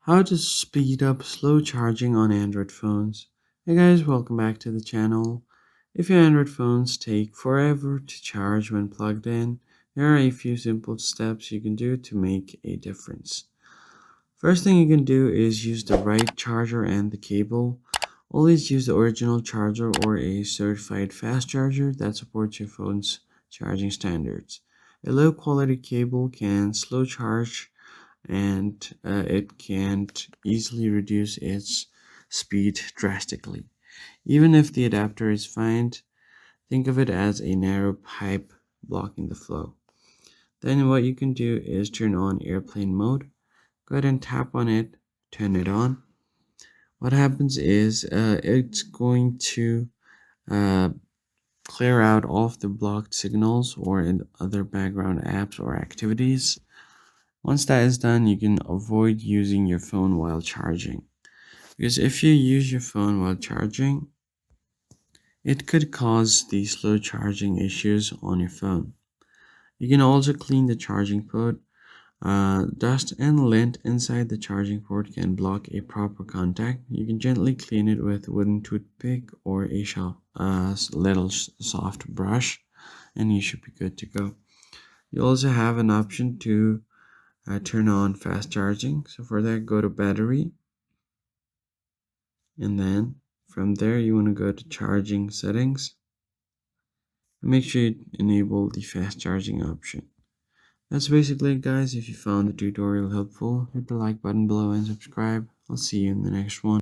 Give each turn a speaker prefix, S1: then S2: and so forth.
S1: How to speed up slow charging on Android phones. Hey guys, welcome back to the channel. If your Android phones take forever to charge when plugged in, there are a few simple steps you can do to make a difference. First thing you can do is use the right charger and the cable. Always use the original charger or a certified fast charger that supports your phone's charging standards. A low quality cable can slow charge and it can't easily reduce its speed drastically. Even if the adapter is fine, think of it as a narrow pipe blocking the flow. Then what you can do is turn on airplane mode. Go ahead and tap on it, turn it on. What happens is it's going to uh, clear out all of the blocked signals or in other background apps or activities. Once that is done, you can avoid using your phone while charging. Because if you use your phone while charging, it could cause the slow charging issues on your phone. You can also clean the charging port. Dust and lint inside the charging port can block a proper contact. You can gently clean it with a wooden toothpick or a little soft brush, and you should be good to go. You also have an option to turn on fast charging. So for that, go to battery, and then from there you want to go to charging settings and make sure you enable the fast charging option. That's basically it, guys. If you found the tutorial helpful, hit the like button below and subscribe. I'll see you in the next one.